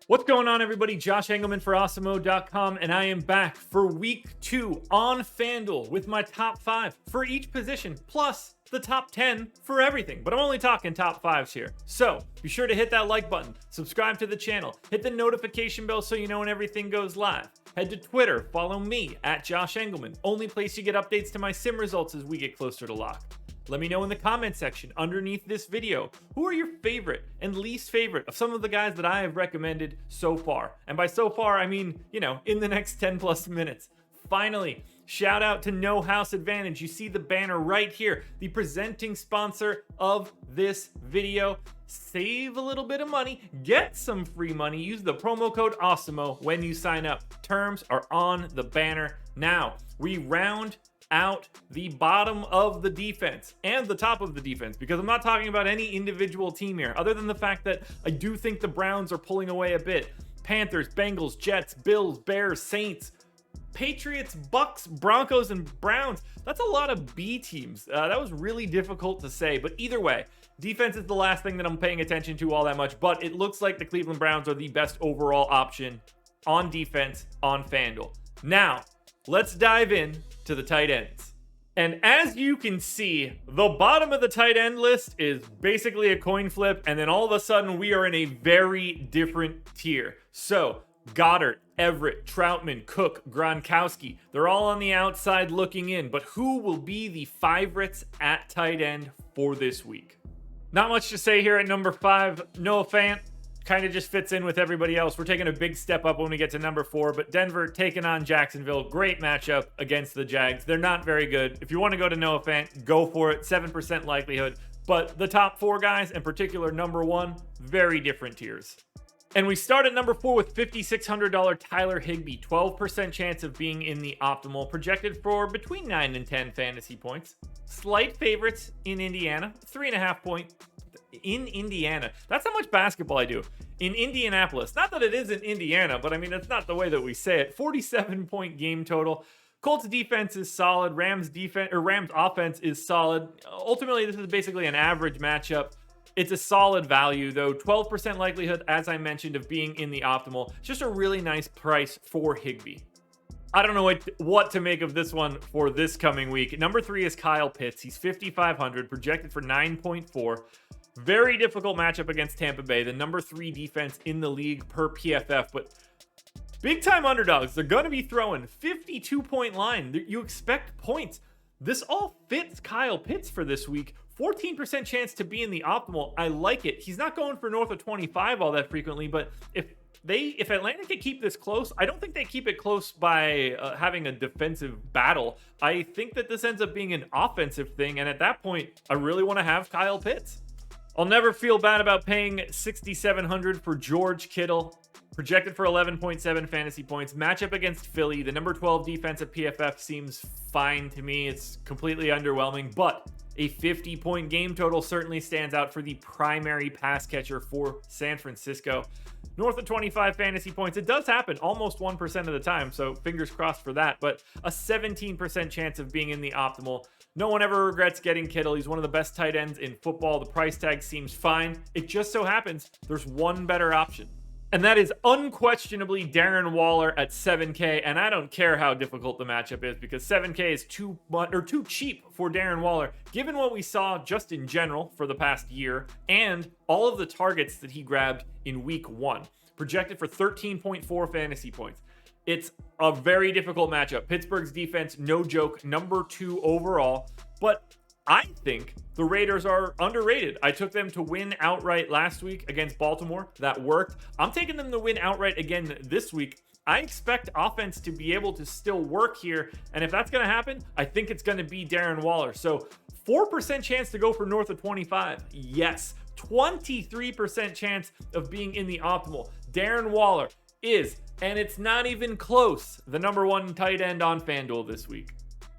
What's going on, everybody? Josh Engleman for Awesemo.com, and I am back for week 2 on FanDuel with my top 5 for each position, plus the top 10 for everything. But I'm only talking top 5s here. So be sure to hit that like button, subscribe to the channel, hit the notification bell so you know when everything goes live. Head to Twitter, follow me at Josh Engleman, only place you get updates to my sim results as we get closer to lock. Let me know in the comment section underneath this video, who are your favorite and least favorite of some of the guys that I have recommended so far. And by so far, I mean, in the next 10 plus minutes. Finally, shout out to No House Advantage. You see the banner right here, the presenting sponsor of this video. Save a little bit of money, get some free money, use the promo code Awesemo when you sign up. Terms are on the banner. Now, we round out the bottom of the defense and the top of the defense, because I'm not talking about any individual team here, other than the fact that I do think the Browns are pulling away a bit. Panthers, Bengals, Jets, Bills, Bears, Saints, Patriots, Bucks, Broncos, and Browns. That's a lot of B teams. That was really difficult to say, but either way, defense is the last thing that I'm paying attention to all that much, but it looks like the Cleveland Browns are the best overall option on defense on FanDuel. Now, let's dive in to the tight ends. And as you can see, the bottom of the tight end list is basically a coin flip, and then all of a sudden we are in a very different tier. So, Goddard, Everett, Troutman, Cook, Gronkowski, they're all on the outside looking in, but who will be the favorites at tight end for this week? Not much to say here at number 5. Noah Fant kind of just fits in with everybody else. We're taking a big step up when we get to number 4, but Denver taking on Jacksonville. Great matchup against the Jags. They're not very good. If you want to go to Noah Fant, go for it. 7% likelihood. But the top 4 guys, in particular number 1, very different tiers. And we start at number 4 with $5,600 Tyler Higbee. 12% chance of being in the optimal, projected for between 9 and 10 fantasy points. Slight favorites in Indiana, 3.5 point in Indiana. That's how much basketball I do. In Indianapolis. Not that it isn't Indiana, but I mean, that's not the way that we say it. 47-point game total. Colts defense is solid. Rams offense is solid. Ultimately, this is basically an average matchup. It's a solid value, though. 12% likelihood, as I mentioned, of being in the optimal. It's just a really nice price for Higbee. I don't know what to make of this one for this coming week. Number 3 is Kyle Pitts. He's 5,500, projected for 9.4. Very difficult matchup against Tampa Bay, the number 3 defense in the league per PFF, but big-time underdogs. They're going to be throwing 52-point line. You expect points. This all fits Kyle Pitts for this week. 14% chance to be in the optimal. I like it. He's not going for north of 25 all that frequently, but if Atlanta can keep this close, I don't think they keep it close by having a defensive battle. I think that this ends up being an offensive thing, and at that point, I really want to have Kyle Pitts. I'll never feel bad about paying $6,700 for George Kittle, projected for 11.7 fantasy points. Matchup against Philly, the number 12 defense at PFF seems fine to me. It's completely underwhelming, but a 50-point game total certainly stands out for the primary pass catcher for San Francisco. North of 25 fantasy points. It does happen almost 1% of the time, so fingers crossed for that, but a 17% chance of being in the optimal. No one ever regrets getting Kittle. He's one of the best tight ends in football. The price tag seems fine. It just so happens there's one better option, and that is unquestionably Darren Waller at 7K, and I don't care how difficult the matchup is, because 7K is too cheap for Darren Waller, given what we saw just in general for the past year, and all of the targets that he grabbed in week 1. Projected for 13.4 fantasy points. It's a very difficult matchup. Pittsburgh's defense, no joke, number 2 overall, but I think the Raiders are underrated. I took them to win outright last week against Baltimore. That worked. I'm taking them to win outright again this week. I expect offense to be able to still work here, and if that's going to happen, I think it's going to be Darren Waller. So 4% chance to go for north of 25. Yes. 23% chance of being in the optimal. Darren Waller is, and it's not even close, the number 1 tight end on FanDuel this week.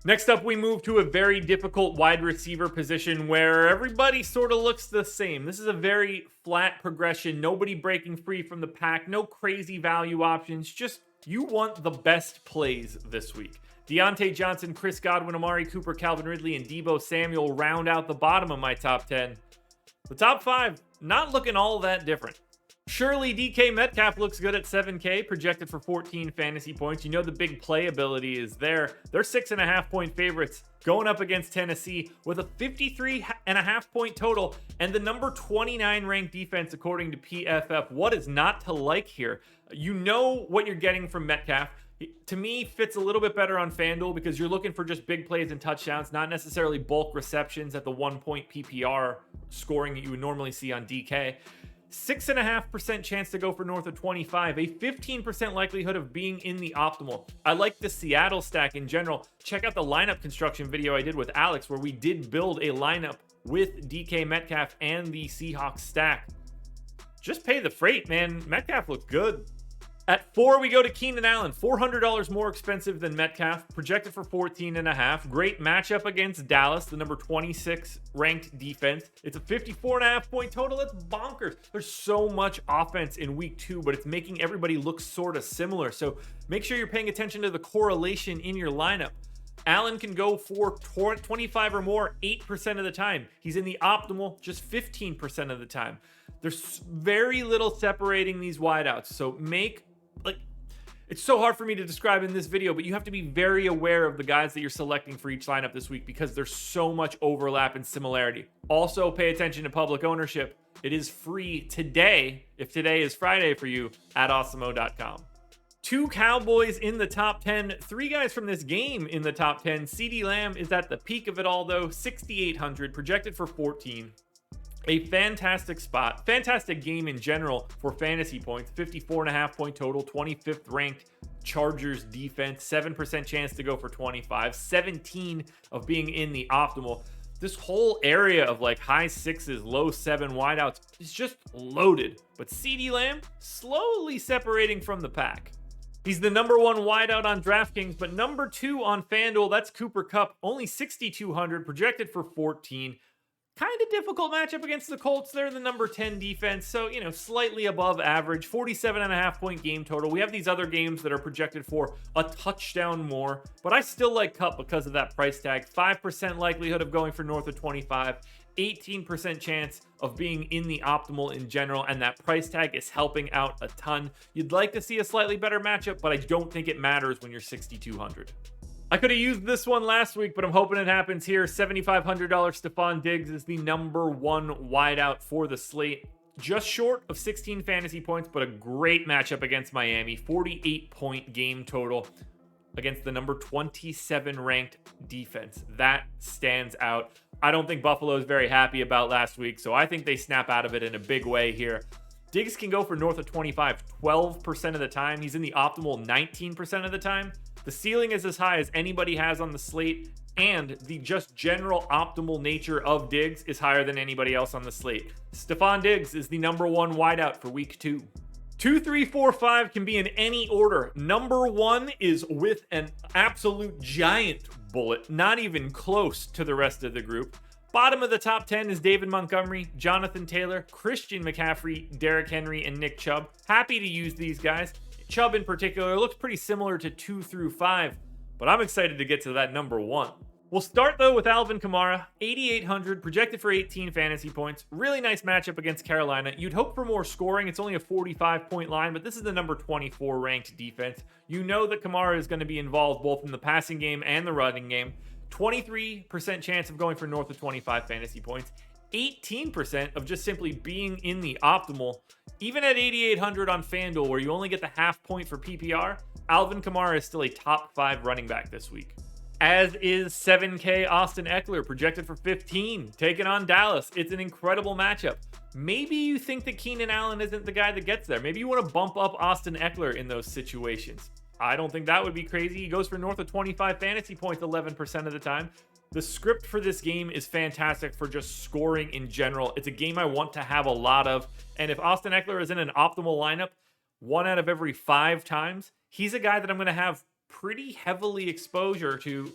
Next up, we move to a very difficult wide receiver position where everybody sort of looks the same. This is a very flat progression. Nobody breaking free from the pack. No crazy value options. Just you want the best plays this week. Deontay Johnson, Chris Godwin, Amari Cooper, Calvin Ridley, and Deebo Samuel round out the bottom of my top 10. The top 5, not looking all that different. Surely DK Metcalf looks good at 7K, projected for 14 fantasy points. You know the big playability is there. They're 6.5 point favorites going up against Tennessee with a 53.5 point total and the number 29 ranked defense according to PFF. What is not to like here? You know what you're getting from Metcalf. To me, fits a little bit better on FanDuel because you're looking for just big plays and touchdowns, not necessarily bulk receptions at the 1 point PPR scoring that you would normally see on DK. 6.5% chance to go for north of 25, a 15% likelihood of being in the optimal. I like the Seattle stack in general. Check out the lineup construction video I did with Alex where we did build a lineup with DK Metcalf and the Seahawks stack. Just pay the freight, man. Metcalf looks good. At 4, we go to Keenan Allen, $400 more expensive than Metcalf, projected for 14.5. Great matchup against Dallas, the number 26 ranked defense. It's a 54.5 point total. That's bonkers. There's so much offense in week 2, but it's making everybody look sort of similar. So make sure you're paying attention to the correlation in your lineup. Allen can go for 25 or more 8% of the time. He's in the optimal just 15% of the time. There's very little separating these wideouts. So it's so hard for me to describe in this video, but you have to be very aware of the guys that you're selecting for each lineup this week because there's so much overlap and similarity. Also, pay attention to public ownership. It is free today, if today is Friday for you, at Awesemo.com. 2 Cowboys in the top 10, 3 guys from this game in the top 10. CeeDee Lamb is at the peak of it all, though, 6,800, projected for 14. A fantastic spot, fantastic game in general for fantasy points. 54.5 point total, 25th ranked Chargers defense, 7% chance to go for 25, 17 of being in the optimal. This whole area of like high 6s, low 7 wideouts is just loaded. But CeeDee Lamb slowly separating from the pack. He's the number 1 wideout on DraftKings, but number 2 on FanDuel. That's Cooper Kupp, only 6,200, projected for 14. Kind of difficult matchup against the Colts. They're the number 10 defense, so, slightly above average. 47.5 point game total. We have these other games that are projected for a touchdown more, but I still like Kupp because of that price tag. 5% likelihood of going for north of 25. 18% chance of being in the optimal in general, and that price tag is helping out a ton. You'd like to see a slightly better matchup, but I don't think it matters when you're 6,200. I could have used this one last week, but I'm hoping it happens here. $7,500 Stephon Diggs is the number 1 wideout for the slate. Just short of 16 fantasy points, but a great matchup against Miami. 48-point game total against the number 27 ranked defense. That stands out. I don't think Buffalo is very happy about last week, so I think they snap out of it in a big way here. Diggs can go for north of 25, 12% of the time. He's in the optimal 19% of the time. The ceiling is as high as anybody has on the slate, and the just general optimal nature of Diggs is higher than anybody else on the slate. Stephon Diggs is the number 1 wideout for week 2. 2, 3, 4, 5 can be in any order. Number 1 is with an absolute giant bullet, not even close to the rest of the group. Bottom of the top 10 is David Montgomery, Jonathan Taylor, Christian McCaffrey, Derrick Henry, and Nick Chubb. Happy to use these guys. Chubb in particular looks pretty similar to 2 through 5, but I'm excited to get to that number 1. We'll start though with Alvin Kamara, 8,800, projected for 18 fantasy points. Really nice matchup against Carolina. You'd hope for more scoring. It's only a 45-point line, but this is the number 24 ranked defense. You know that Kamara is going to be involved both in the passing game and the running game. 23% chance of going for north of 25 fantasy points. 18% of just simply being in the optimal. Even at 8,800 on FanDuel, where you only get the half point for PPR, Alvin Kamara is still a top 5 running back this week. As is 7K Austin Eckler, projected for 15, taking on Dallas. It's an incredible matchup. Maybe you think that Keenan Allen isn't the guy that gets there. Maybe you want to bump up Austin Eckler in those situations. I don't think that would be crazy. He goes for north of 25 fantasy points 11% of the time. The script for this game is fantastic for just scoring in general. It's a game I want to have a lot of. And if Austin Eckler is in an optimal lineup 1 out of every 5 times, he's a guy that I'm going to have pretty heavily exposure to.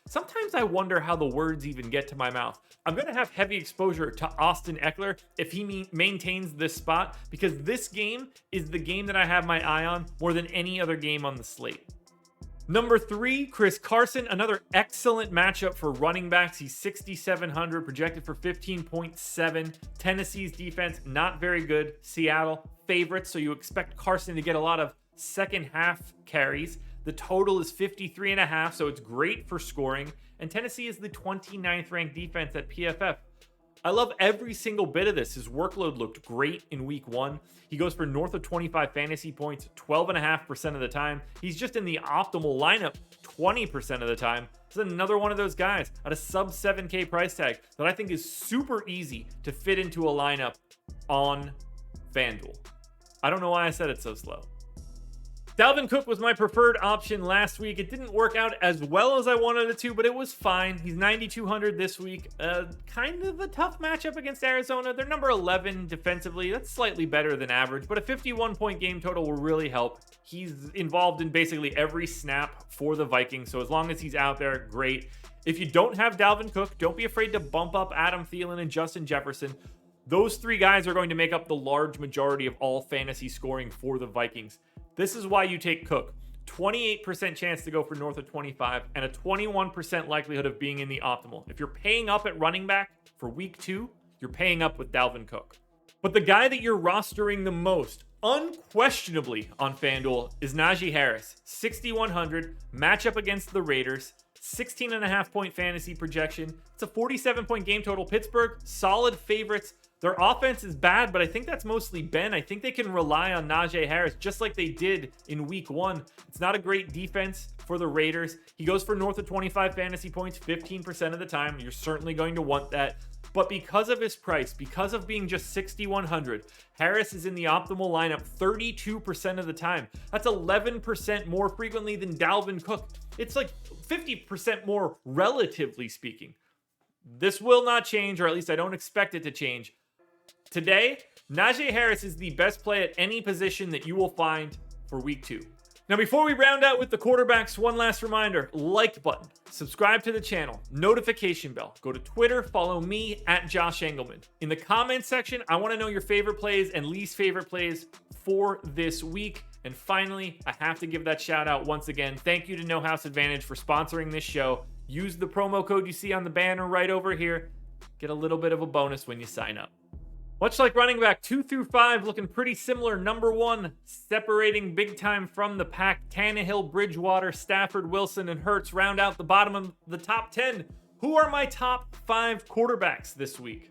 Sometimes I wonder how the words even get to my mouth. I'm going to have heavy exposure to Austin Eckler if he maintains this spot, because this game is the game that I have my eye on more than any other game on the slate. Number 3, Chris Carson. Another excellent matchup for running backs. He's 6,700, projected for 15.7. Tennessee's defense, not very good. Seattle, favorites, so you expect Carson to get a lot of second half carries. The total is 53.5, so it's great for scoring. And Tennessee is the 29th ranked defense at PFF. I love every single bit of this. His workload looked great in week 1. He goes for north of 25 fantasy points 12.5% of the time. He's just in the optimal lineup 20% of the time. This is another one of those guys at a sub 7K price tag that I think is super easy to fit into a lineup on FanDuel. I don't know why I said it so slow. Dalvin Cook was my preferred option last week. It didn't work out as well as I wanted it to, but it was fine. He's 9,200 this week. Kind of a tough matchup against Arizona. They're number 11 defensively. That's slightly better than average, but a 51-point game total will really help. He's involved in basically every snap for the Vikings, so as long as he's out there, great. If you don't have Dalvin Cook, don't be afraid to bump up Adam Thielen and Justin Jefferson. Those 3 guys are going to make up the large majority of all fantasy scoring for the Vikings. This is why you take Cook. 28% chance to go for north of 25 and a 21% likelihood of being in the optimal. If you're paying up at running back for week 2, you're paying up with Dalvin Cook. But the guy that you're rostering the most, unquestionably on FanDuel, is Najee Harris. 6,100, matchup against the Raiders. 16.5-point fantasy projection. It's a 47-point game total. Pittsburgh, solid favorites. Their offense is bad, but I think that's mostly Ben. I think they can rely on Najee Harris just like they did in week 1. It's not a great defense for the Raiders. He goes for north of 25 fantasy points 15% of the time. You're certainly going to want that. But because of his price, because of being just 6,100, Harris is in the optimal lineup 32% of the time. That's 11% more frequently than Dalvin Cook. It's like 50% more relatively speaking. This will not change, or at least I don't expect it to change. Today, Najee Harris is the best play at any position that you will find for week 2. Now, before we round out with the quarterbacks, one last reminder, like button, subscribe to the channel, notification bell, go to Twitter, follow me at Josh Engleman. In the comments section, I want to know your favorite plays and least favorite plays for this week. And finally, I have to give that shout out once again. Thank you to No House Advantage for sponsoring this show. Use the promo code you see on the banner right over here. Get a little bit of a bonus when you sign up. Much like running back 2 through 5, looking pretty similar. Number 1, separating big time from the pack. Tannehill, Bridgewater, Stafford, Wilson, and Hurts round out the bottom of the top 10. Who are my top 5 quarterbacks this week?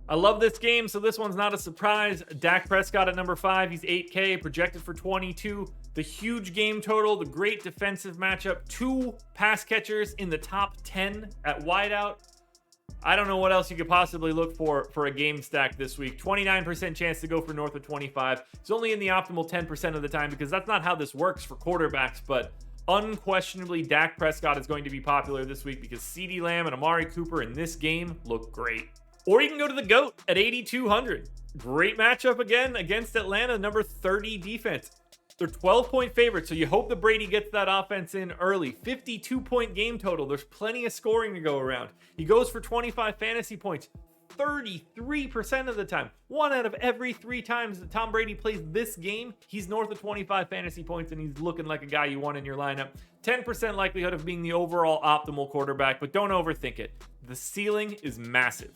I love this game, so this one's not a surprise. Dak Prescott at number 5. He's 8K, projected for 22. The huge game total, the great defensive matchup. 2 pass catchers in the top 10 at wideout. I don't know what else you could possibly look for a game stack this week. 29% chance to go for north of 25. It's only in the optimal 10% of the time because that's not how this works for quarterbacks, but unquestionably Dak Prescott is going to be popular this week because CeeDee Lamb and Amari Cooper in this game look great. Or you can go to the GOAT at 8,200. Great matchup again against Atlanta, number 30 defense. They're 12-point favorites, so you hope that Brady gets that offense in early. 52-point game total. There's plenty of scoring to go around. He goes for 25 fantasy points 33% of the time. 1 out of every 3 times that Tom Brady plays this game, he's north of 25 fantasy points, and he's looking like a guy you want in your lineup. 10% likelihood of being the overall optimal quarterback, but don't overthink it. The ceiling is massive.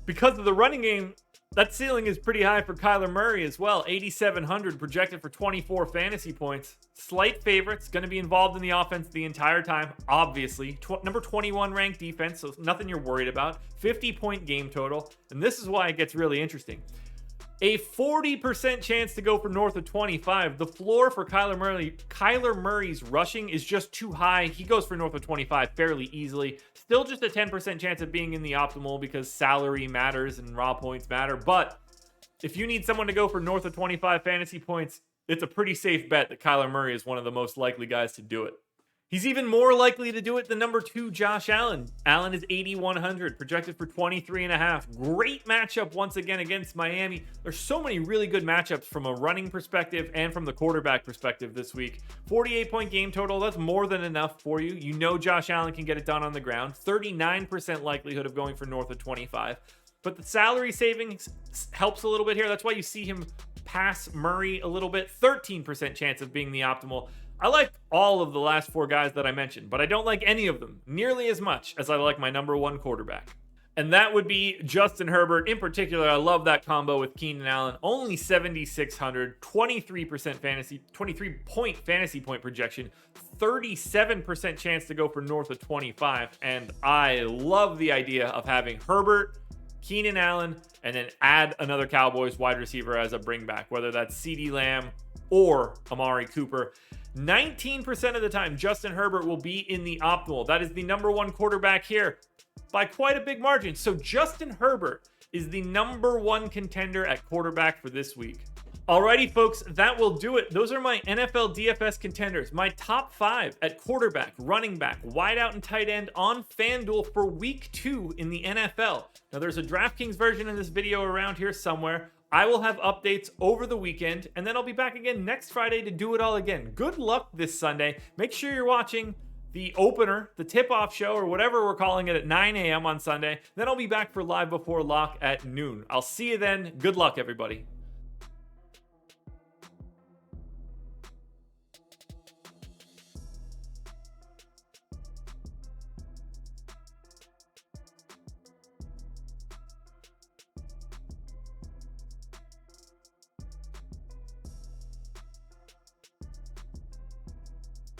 Because of the running game, that ceiling is pretty high for Kyler Murray as well. 8,700, projected for 24 fantasy points. Slight favorites, going to be involved in the offense the entire time, obviously. Number 21 ranked defense, so nothing you're worried about. 50-point game total, and this is why it gets really interesting. A 40% chance to go for north of 25. The floor for Kyler Murray's rushing is just too high. He goes for north of 25 fairly easily. Still just a 10% chance of being in the optimal because salary matters and raw points matter. But if you need someone to go for north of 25 fantasy points, it's a pretty safe bet that Kyler Murray is one of the most likely guys to do it. He's even more likely to do it than number 2, Josh Allen. Allen is 8,100, projected for 23.5. Great matchup once again against Miami. There's so many really good matchups from a running perspective and from the quarterback perspective this week. 48-point game total, that's more than enough for you. You know Josh Allen can get it done on the ground. 39% likelihood of going for north of 25. But the salary savings helps a little bit here. That's why you see him pass Murray a little bit. 13% chance of being the optimal. I like all of the last 4 guys that I mentioned, but I don't like any of them nearly as much as I like my number 1 quarterback. And that would be Justin Herbert. In particular, I love that combo with Keenan Allen. Only 7,600, 23% fantasy, 23-point fantasy point projection, 37% chance to go for north of 25. And I love the idea of having Herbert, Keenan Allen, and then add another Cowboys wide receiver as a bringback, whether that's CeeDee Lamb or Amari Cooper. 19% of the time, Justin Herbert will be in the optimal. That is the number 1 quarterback here by quite a big margin. So Justin Herbert is the number 1 contender at quarterback for this week. Alrighty, folks, that will do it. Those are my NFL DFS contenders, my top 5 at quarterback, running back, wideout, and tight end on FanDuel for week 2 in the NFL. Now, there's a DraftKings version of this video around here somewhere. I will have updates over the weekend, and then I'll be back again next Friday to do it all again. Good luck this Sunday. Make sure you're watching the opener, the tip-off show, or whatever we're calling it, at 9 a.m. on Sunday. Then I'll be back for Live Before Lock at noon. I'll see you then. Good luck, everybody.